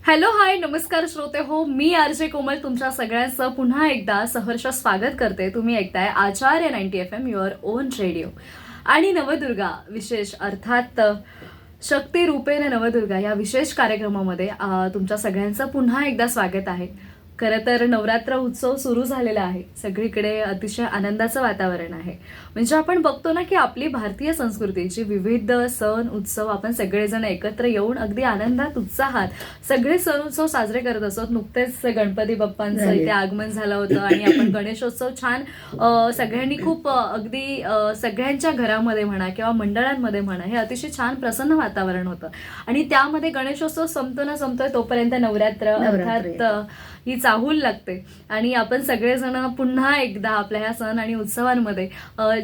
Hello hi नमस्कार श्रोते हो, मी आरजे कोमल तुमच्या सगळ्यांचं पुन्हा एकदा सहर्ष स्वागत करते. तुम्ही ऐकताय आचार्य 90 FM युअर ओन रेडिओ. आणि नवदुर्गा विशेष अर्थात शक्ती रूपेण नवदुर्गा या विशेष कार्यक्रमामध्ये तुमच्या सगळ्यांचं पुन्हा एकदा स्वागत आहे. खरं तर नवरात्र उत्सव सुरू झालेला आहे. सगळीकडे अतिशय आनंदाचं वातावरण आहे. म्हणजे आपण बघतो ना की आपली भारतीय संस्कृतीची विविध सण उत्सव आपण सगळेजण एकत्र येऊन अगदी आनंदात उत्साहात सगळे सण उत्सव साजरे करत असतो. नुकतेच गणपती बाप्पांचं इथे आगमन झालं होतं आणि आपण गणेशोत्सव छान सगळ्यांनी खूप अगदी सगळ्यांच्या घरामध्ये म्हणा किंवा मंडळांमध्ये म्हणा हे अतिशय छान प्रसन्न वातावरण होतं. आणि त्यामध्ये गणेशोत्सव संपतोय तोपर्यंत नवरात्र अर्थात ही चाहूल लागते आणि आपण सगळेजण पुन्हा एकदा आपल्या ह्या सण आणि उत्सवांमध्ये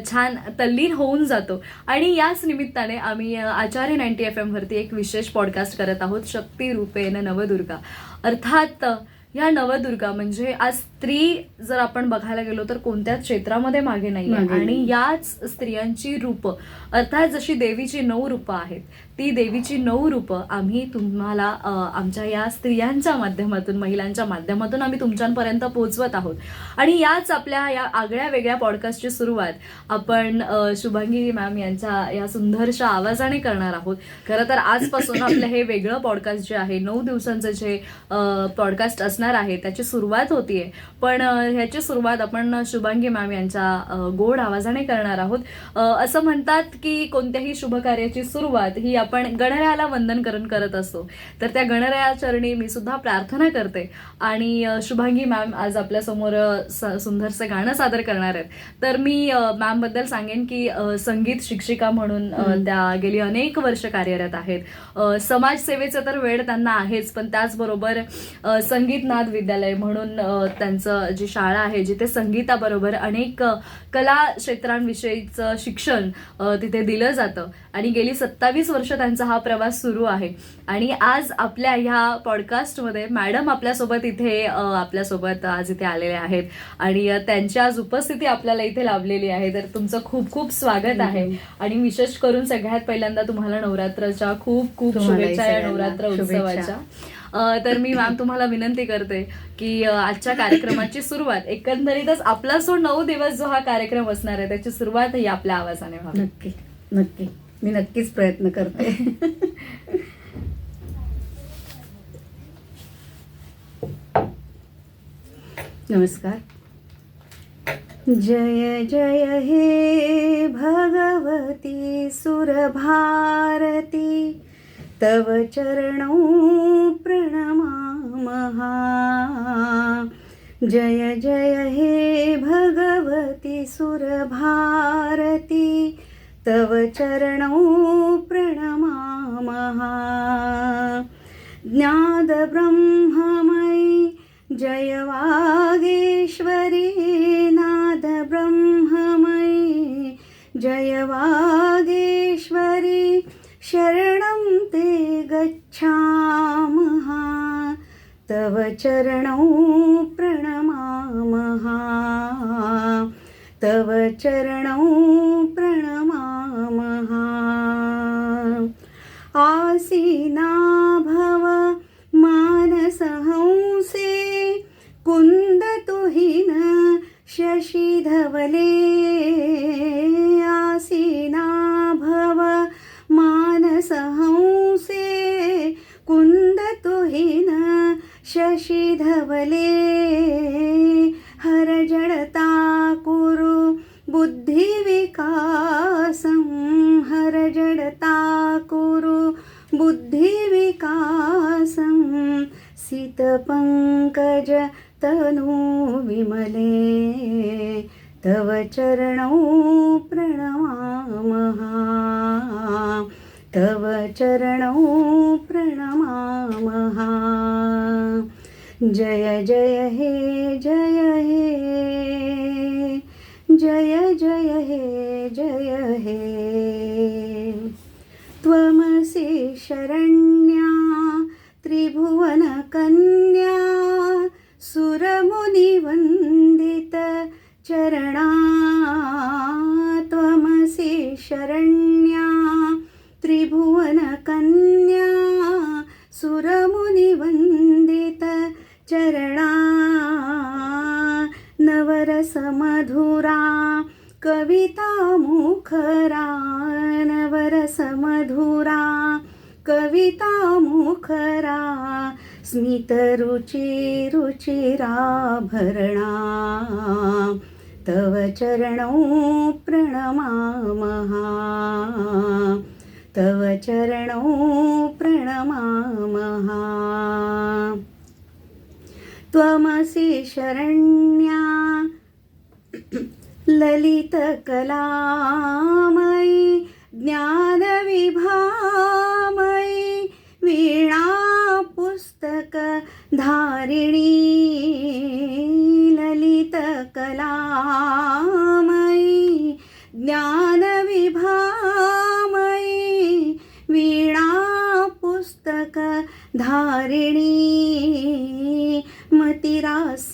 छान तल्लीन होऊन जातो. आणि याच निमित्ताने आम्ही आचार्य 90 FM वरती एक विशेष पॉडकास्ट करत आहोत, शक्ती रूपेण नवदुर्गा. अर्थात या नवदुर्गा म्हणजे आज स्त्री जर आपण बघायला गेलो तर कोणत्याच क्षेत्रामध्ये मागे नाही. आणि याच स्त्रियांची रूप अर्थात जशी देवीची 9 रूपं आहेत ती देवीची 9 रूपं आम्ही तुम्हाला आमच्या या स्त्रियांच्या माध्यमातून महिलांच्या माध्यमातून आम्ही तुमच्यापर्यंत पोहोचवत आहोत. आणि याच आपल्या या आगळ्या वेगळ्या पॉडकास्टची सुरुवात आपण शुभांगी मॅम यांच्या या सुंदरशा आवाजाने करणार आहोत. खरं तर आजपासून आपलं हे वेगळं पॉडकास्ट जे आहे 9 दिवसांचं जे पॉडकास्ट असणार आहे त्याची सुरुवात होतीये. पण ह्याची सुरुवात आपण शुभांगी मॅम यांच्या गोड आवाजाने करणार आहोत. असं म्हणतात की कोणत्याही शुभ कार्याची सुरुवात ही आपण गणरायाला वंदन करून करत असतो. तर त्या गणराया चरणी मी सुद्धा प्रार्थना करते. आणि शुभांगी मॅम आज आपल्या समोर सुंदरसं गाणं सादर करणार आहेत. तर मी मॅम बद्दल सांगेन की संगीत शिक्षिका म्हणून त्या गेली अनेक वर्ष कार्यरत आहेत. समाजसेवेचं तर वेळ त्यांना आहेच, पण त्याचबरोबर संगीत नाद विद्यालय म्हणून त्यांचं जी शाळा आहे जिथे संगीताबरोबर अनेक कला क्षेत्रांविषयीचं शिक्षण तिथे दिलं जातं. आणि गेली 27 वर्ष त्यांचा हा प्रवास सुरू आहे. आणि आज आपल्या ह्या पॉडकास्टमध्ये मॅडम आपल्यासोबत आज इथे आलेले आहेत आणि त्यांची आज उपस्थिती आपल्याला इथे लाभलेली आहे. तर तुमचं खूप खूप स्वागत आहे. आणि विशेष करून सगळ्यात पहिल्यांदा तुम्हाला नवरात्राच्या खूप खूप शुभेच्छा या नवरात्र उत्सवाच्या. तर मी मॅम तुम्हाला विनंती करते की आजच्या कार्यक्रमाची सुरुवात एकंदरीतच आपला 9 दिवस जो हा कार्यक्रम असणार आहे त्याची सुरुवात ही आपल्या आवाजाने व्हावी. नक्की नक्की मी नक्कीच प्रयत्न करते. नमस्कार. जय जय हे भगवती सुरभारती तव चरणौ प्रणमामः. जय जय हे भगवती सुरभारती तव चरणौ प्रणमामः. ज्ञाद ब्रह्ममयी जय वागेश्वरी नाद ब्रह्ममयी जय वागेश्वरी शरणं ते गच्छामः. तव चरणौ प्रणमामः. तव चरणौ प्रणमामः. आसीना भव मानसहंसे कुन्दतुहिन शशिधवले. आसीना भव मानसहंसे कुन्दतुहिन शशिधवले. हर जडता कुरु बुद्धिविकासं. हर जडता कुरु बुद्धिविकासं. सितपङ्कज तनु विमले तव चरणौ प्रणमामः. तव चरणौ प्रणमामः. जय जय हे जय हे जय जय हे जय हे. त्वमसि शरण्या त्रिभुवनकन्या सुरमुनिवन्दित चरणा. त्वमसि शरण्या त्रिभुवनकन्या सुरमुनिवन्दित मधुरा कविता मुखरा स्मितरुचि रुचिराभरणा तव चरणौ प्रणमामः तव चरणौ प्रणमामः त्वमसि शरण्या ललितकलामयी ज्ञानविभामयी वीणा पुस्तकधारिणी ललितकलामयी ज्ञानविभामयी वीणा पुस्तकधारिणी मतिरास्यानोर्तव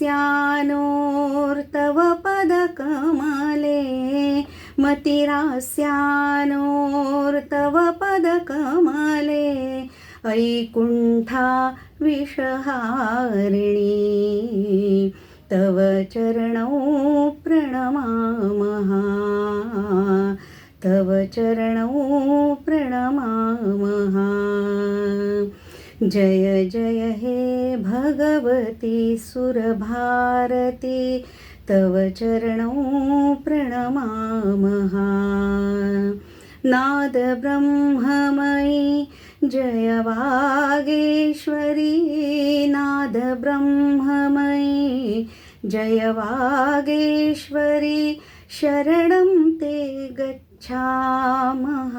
पदकमले मतिरास्यानोर्तव पदकमले ऐकुण्ठा विषहारिणी तव चरणौ प्रणमामः तव चरणौ प्रणमामः जय जय हे भगवती सुरभारती तव चरणौ प्रणमामः नाद ब्रह्ममयी जय वागेश्वरी नाद ब्रह्ममयी जय वागेश्वरी शरणं ते गच्छामः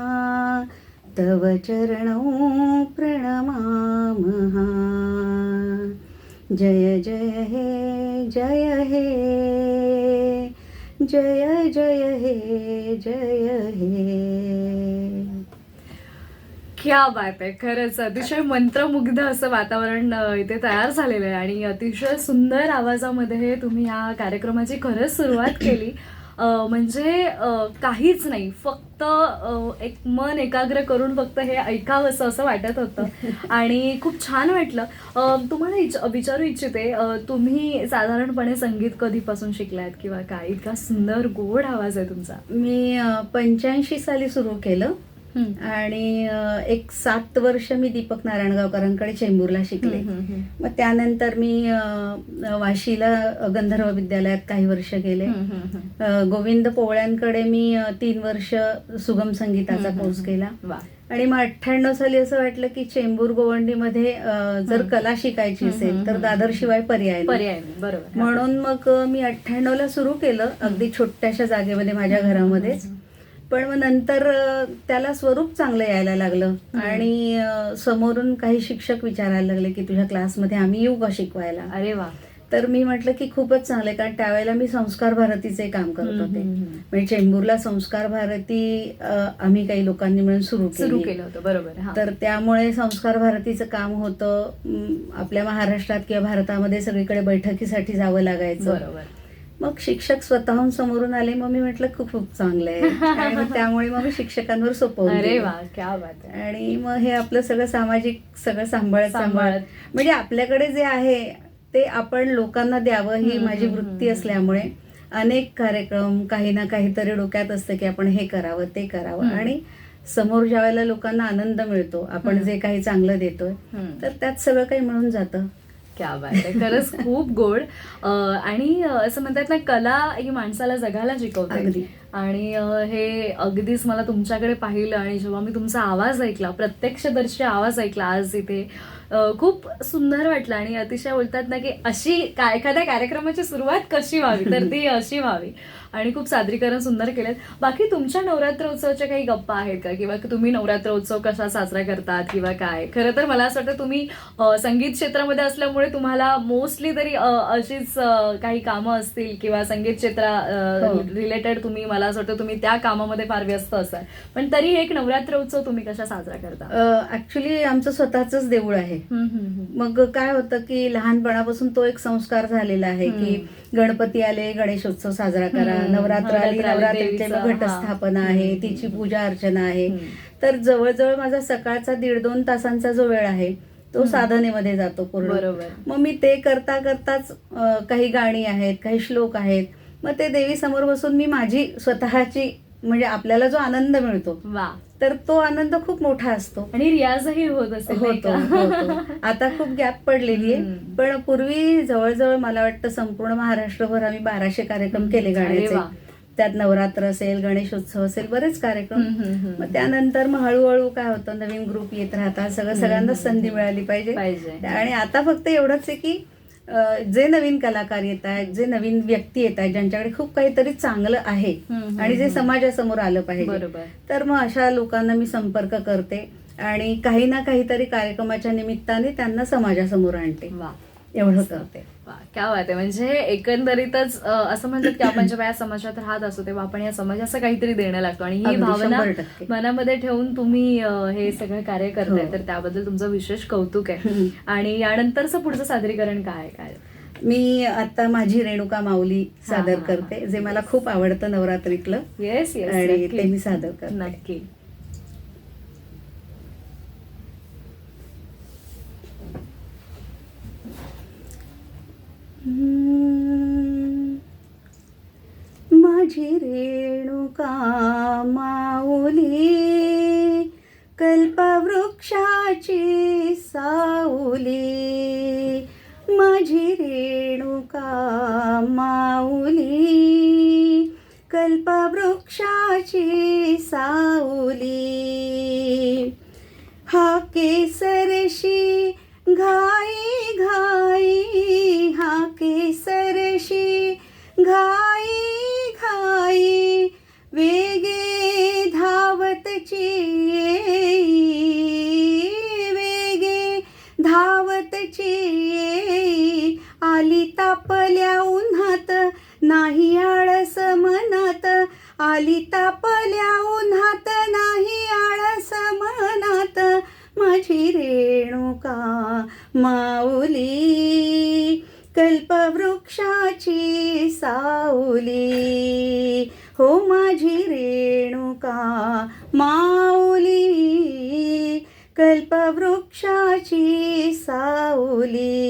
तव चरणौ प्रणमामः जय जय हे जय हे जय जय हे जय हे क्या बात आहे. खरंच अतिशय मंत्रमुग्ध असं वातावरण इथे तयार झालेलं आहे आणि अतिशय सुंदर आवाजामध्ये तुम्ही ह्या कार्यक्रमाची खरंच सुरुवात केली. म्हणजे काहीच नाही, फक्त एक मन एकाग्र करून फक्त हे ऐकावंसं असं वाटत होतं आणि खूप छान वाटलं. तुम्हाला विचारू इच्छिते, तुम्ही साधारणपणे संगीत कधीपासून शिकलात किंवा काय? इतका सुंदर गोड आवाज आहे तुमचा. मी 85 साली सुरू केलं आणि एक 7 वर्ष मी दीपक नारायणगावकरांकडे चेंबूरला शिकले. मग त्यानंतर मी वाशीला गंधर्व विद्यालयात काही वर्ष गेले. गोविंद पोवळ्यांकडे मी 3 वर्ष सुगम संगीताचा कोर्स केला आणि मग 98 साली असं वाटलं की चेंबूर गोवंडीमध्ये जर कला शिकायची असेल तर दादर शिवाय पर्याय नाही. बरोबर. म्हणून मग मी 98 ला सुरू केलं, अगदी छोट्याशा जागेमध्ये माझ्या घरामध्येच. पण मग नंतर त्याला स्वरूप चांगलं यायला लागलं आणि समोरून काही शिक्षक विचारायला लागले की तुझ्या क्लासमध्ये आम्ही येऊ का शिकवायला. अरे वा. तर मी म्हटलं की खूपच चांगलं, कारण त्यावेळेला मी संस्कार भारतीचे काम करत होते. म्हणजे चेंबूरला संस्कार भारती आम्ही काही लोकांनी मिळून सुरू केलं होतं. बरोबर. तर त्यामुळे संस्कार भारतीचं काम होतं. आपल्या महाराष्ट्रात किंवा भारतामध्ये सगळीकडे बैठकीसाठी जावं लागायचं. बरोबर. मग शिक्षक स्वतःहून समोरून आले. मग मी म्हटलं खूप चांगलं आहे आणि त्यामुळे मग मी शिक्षकांवर सोपवलं. अरे वा, क्या बात आहे. आणि मग हे आपलं सगळं सामाजिक सगळं सांभाळत म्हणजे आपल्याकडे जे आहे ते आपण लोकांना द्यावं ही माझी वृत्ती असल्यामुळे अनेक कार्यक्रम काही ना काहीतरी डोक्यात असतं की आपण हे करावं ते करावं आणि समोर ज्या वेळेला लोकांना आनंद मिळतो आपण जे काही चांगलं देतोय तर त्यात सगळं काही मिळून जातं. क्या बात आहे. खरंच खूप गोड. आणि असं म्हणतात ना, कला ही माणसाला जगायला शिकवते आणि हे अगदीच मला तुमच्याकडे पाहिलं आणि जेव्हा मी तुमचा आवाज ऐकला, प्रत्यक्षदर्शी आवाज ऐकला आज इथे, खूप सुंदर वाटलं. आणि अतिशय बोलतात ना की अशी एखाद्या कार्यक्रमाची सुरुवात कशी व्हावी तर ती अशी व्हावी. आणि खूप सादरीकरण सुंदर केलेत. बाकी तुमच्या नवरात्र उत्सवाच्या काही गप्पा आहेत का, किंवा तुम्ही नवरात्र उत्सव कसा साजरा करतात किंवा काय? खरं तर मला असं वाटतं तुम्ही संगीत क्षेत्रामध्ये असल्यामुळे तुम्हाला मोस्टली तरी अशीच काही कामं असतील किंवा संगीत क्षेत्रा रिलेटेड तुम्ही, मला असं वाटतं तुम्ही त्या कामामध्ये फार व्यस्त असाल. पण तरी एक नवरात्र उत्सव तुम्ही कशा साजरा करता? ऍक्च्युली आमचं स्वतःच देऊळ आहे. मग काय होतं की लहानपणापासून तो एक संस्कार झालेला आहे की गणपती आले गणेशोत्सव साजरा करा, नवरात्र आली नवरात्रीचे घटस्थापना आहे, तिची पूजा अर्चना आहे. तर जवळजवळ माझा सकाळचा 1.5-2 तासांचा जो वेळ आहे तो साधनेमध्ये जातो पूर्ण. बरोबर. मग मी ते करता करताच काही गाणी आहेत, काही श्लोक आहेत, मग ते देवी समोर बसून मी माझी स्वतःची म्हणजे आपल्याला जो आनंद मिळतो तर तो आनंद खूप मोठा असतो. आणि रियाजही होत असेल नाही होतो का? होतो. आता खूप गॅप पडलेली आहे, पण पूर्वी जवळजवळ मला वाटतं संपूर्ण महाराष्ट्रभर आम्ही 1200 कार्यक्रम केले अरे गाण्याचे. वा. त्यात नवरात्र असेल, गणेशोत्सव असेल, बरेच कार्यक्रम. मग त्यानंतर मग हळूहळू काय होतं, नवीन ग्रुप येत राहतात, सगळ्यांनाच संधी मिळाली पाहिजे. आणि आता फक्त एवढंच आहे की जे नवीन कलाकार येत आहेत, जे नवीन व्यक्ती येत आहेत, ज्यांच्याकडे खूप काहीतरी चांगलं आहे आणि जे समाजासमोर आलं पाहिजे, बरोबर. तर मग अशा लोकांना मी संपर्क करते आणि काही ना काहीतरी कार्यक्रमाच्या निमित्ताने त्यांना समाजासमोर आणते. वा, एवढं करते. वा, क्या बात आहे. म्हणजे एकंदरीतच असं म्हणतात की आपण जेव्हा या समाजात राहत असतो तेव्हा आपण या समाजाचं काहीतरी देणं लागतो आणि ही अगदी, भावना 100%. मनामध्ये ठेवून तुम्ही हे सगळं कार्य करताय, हो. तर त्याबद्दल तुमचं विशेष कौतुक आहे. आणि यानंतरचं पुढचं सादरीकरण काय? मी आता माझी रेणुका माऊली सादर हा. करते, जे मला खूप आवडतं नवरात्रीतलं. येस आणि ते मी सादर करते. नक्की. माझी रेणुका माऊली, कल्पवृक्षाची सावली. माझी रेणुका माऊली, कल्पवृक्षाची सावली. हा केसरशी घाई घाई, हा केसरशी घाई घाई, वेगे धावतची येई, वेगे धावतची येई. आली तापल्या उन्हात नाही आळस मनात, आली तापल्या उन्हात नाही आळस मनात. माझी रेणुका माऊली, कल्पवृक्षाची सावली. हो माझी रेणुका माऊली, कल्पवृक्षाची सावली.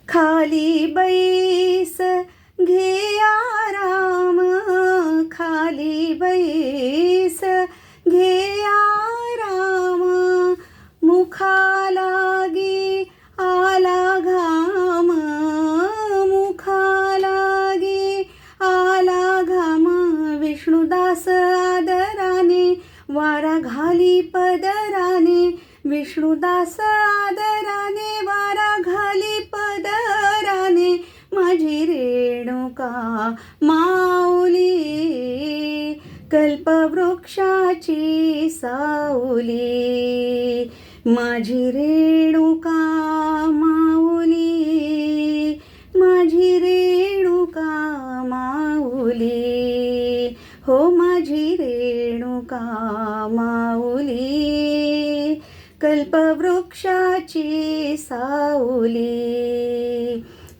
खाली बैस घे आराम, खाली बैस घे आराम. मुखालागी आला घाम, मुखालागी आला घाम. विष्णुदास आदराने वारा घाली पदराने, विष्णुदास आदराने वारा घाली पदराने. माझी रेणुका माऊली, कल्पवृक्षाची सावली. माझी रेणुका माऊली, माझी रेणुका माऊली. हो माझी रेणुका माऊली, कल्पवृक्षाची सावली,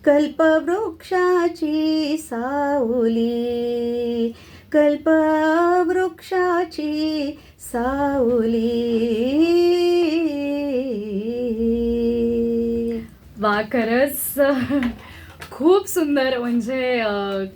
कल्पवृक्षाची सावली, कल्पवृक्षाची सावली. वा, खरंच खूप सुंदर. म्हणजे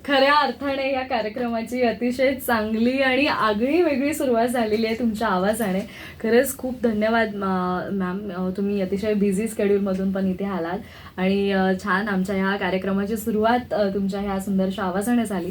खऱ्या अर्थाने या कार्यक्रमाची अतिशय चांगली आणि आगळी वेगळी सुरुवात झालेली आहे तुमच्या आवाजाने. खरंच खूप धन्यवाद मॅम. तुम्ही अतिशय बिझी स्केड्यूलमधून पण इथे आलात आणि छान आमच्या ह्या कार्यक्रमाची सुरुवात तुमच्या ह्या सुंदरशा आवाजाने झाली.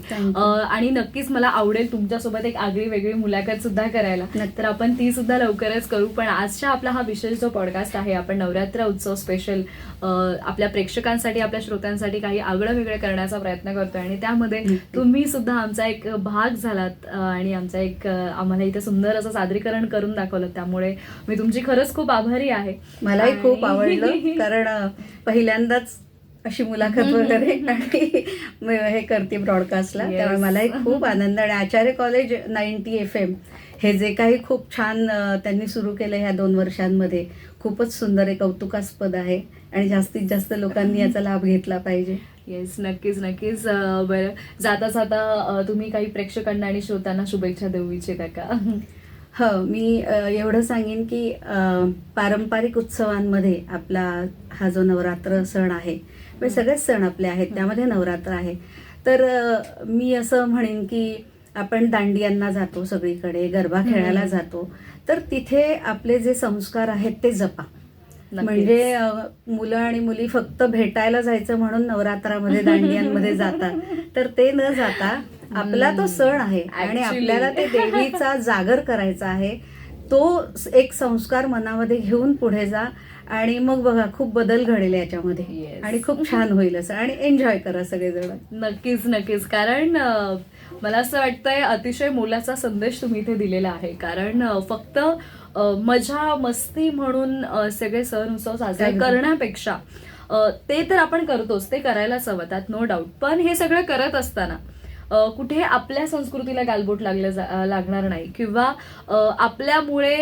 आणि नक्कीच मला आवडेल तुमच्यासोबत एक आगळी वेगळी मुलाखत सुद्धा करायला, तर आपण ती सुद्धा लवकरच करू. पण आजच्या आपला हा विशेष जो पॉडकास्ट आहे, आपण नवरात्र उत्सव स्पेशल आपल्या प्रेक्षकांसाठी, आपल्या श्रोत्यांसाठी काही आगळं वेगळं करण्याचा प्रयत्न करतोय आणि त्यामध्ये तुम्ही सुद्धा आमचा एक भाग झालात आणि आमचा एक आम्हाला इथे सुंदर असं सादरीकरण करून दाखवलं. त्यामुळे मी तुमची खरंच खूप आभारी आहे. मलाही खूप आवडलं, कारण पहिल्यांदाच अशी मुलाखत वगैरे आणि हे करते ब्रॉडकास्टला, त्यामुळे मलाही खूप आनंद. आणि आचार्य कॉलेज 90 FM हे जे काही खूप छान त्यांनी सुरू केलं ह्या 2 वर्षांमध्ये, खूपच सुंदर आहे, कौतुकास्पद आहे आणि जास्तीत जास्त लोकांनी याचा लाभ घेतला पाहिजे. येस, नक्कीच. बरं, जाता जाता तुम्ही काही प्रेक्षकांना आणि श्रोत्यांना शुभेच्छा देऊ इच्छिता का? हो, मी एवढं सांगेन की पारंपरिक उत्सवांमध्ये आपला हा जो नवरात्र सण आहे, म्हणजे सगळेच सण आपले आहेत, त्यामध्ये नवरात्र आहे. तर मी असं म्हणेन की आपण दांडियांना जातो, सगळीकडे गरबा खेळायला जातो, तर तिथे आपले जे संस्कार आहेत ते जपा. म्हणजे मुलं आणि मुली फक्त भेटायला जायचं म्हणून नवरात्रामध्ये दांडियांमध्ये जातात, तर ते न जाता आपला तो सण आहे आणि आपल्याला ते देवीचा जागर करायचा आहे, तो एक संस्कार मनामध्ये घेऊन पुढे जा आणि मग बघा खूप बदल घडेल याच्यामध्ये आणि खूप छान होईल असं, आणि एन्जॉय करा सगळेजण. नक्कीच नक्कीच. कारण मला असं वाटतंय अतिशय मोलाचा संदेश तुम्ही इथे दिलेला आहे. कारण फक्त मजा मस्ती म्हणून सगळे सण उत्सव साजरे करण्यापेक्षा ते तर आपण करतोच, ते करायलाच हवं, त्यात नो डाऊट. पण हे सगळं करत असताना कुठे आपल्या संस्कृतीला गालबोट लागणार नाही किंवा आपल्यामुळे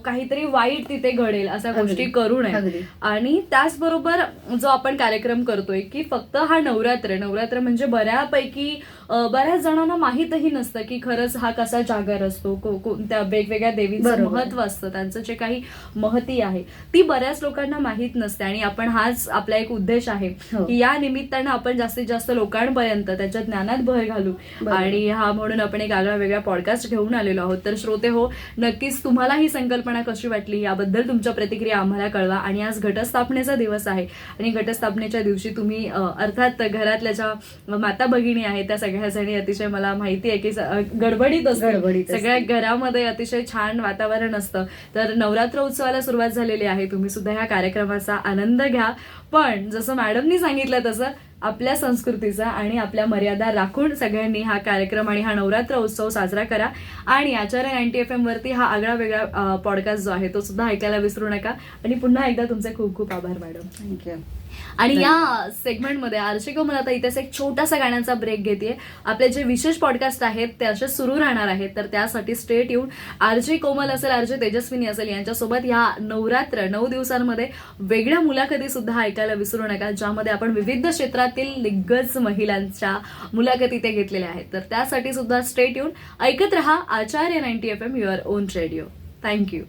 काहीतरी वाईट तिथे घडेल अशा गोष्टी करू नये. आणि त्याचबरोबर जो आपण कार्यक्रम करतोय की फक्त हा नवरात्र म्हणजे बऱ्याच जणांना माहीतही नसतं की खरंच हा कसा जागर असतो, कोणत्या वेगवेगळ्या देवीचं महत्व असतं, त्यांचं जे काही महती आहे ती बऱ्याच लोकांना माहीत नसते. आणि आपण हाच आपला एक उद्देश आहे की या निमित्तानं आपण जास्तीत जास्त लोकांपर्यंत त्याच्या ज्ञानात भर घालू, आणि हा म्हणून आपण एक आगळा वेगळा पॉडकास्ट घेऊन आलेलो आहोत. तर श्रोते हो, नक्कीच तुम्हाला ही संकल्पना कशी वाटली याबद्दल तुमच्या प्रतिक्रिया आम्हाला कळवा. आणि आज घटस्थापनेचा दिवस आहे आणि घटस्थापनेच्या दिवशी तुम्ही अर्थात घरातल्या ज्या माता भगिनी आहेत त्या सगळ्या जणी अतिशय, मला माहिती आहे की गडबडीत सगळ्या घरामध्ये अतिशय छान वातावरण असतं. तर नवरात्र उत्सवाला सुरुवात झालेली आहे, तुम्ही सुद्धा ह्या कार्यक्रमाचा आनंद घ्या. पण जसं मॅडमनी सांगितलं तसं आपल्या संस्कृतीचा आणि आपल्या मर्यादा राखून सगळ्यांनी हा कार्यक्रम आणि हा नवरात्र उत्सव साजरा करा. आणि आचार्य 90 FM वरती हा आगळा वेगळा पॉडकास्ट जो आहे तो सुद्धा ऐकायला विसरू नका. आणि पुन्हा एकदा तुमचे खूप खूप आभार मॅडम. थँक्यू. आणि या सेगमेंटमध्ये आरजे कोमल आता इथेच एक छोटासा गाण्याचा ब्रेक घेते. आपले जे विशेष पॉडकास्ट आहेत ते असे सुरू राहणार आहेत, तर त्यासाठी स्टेट येऊन आरजे कोमल असेल, आरजे तेजस्विनी असेल यांच्यासोबत या नवरात्र 9 दिवसांमध्ये वेगळ्या मुलाखती सुद्धा ऐकायला विसरू नका, ज्यामध्ये आपण विविध क्षेत्रातील दिग्गज महिलांच्या मुलाखती ते घेतलेल्या आहेत. तर त्यासाठी सुद्धा स्टेट येऊन ऐकत रहा आचार्य 90 FM your on radio. Thank you.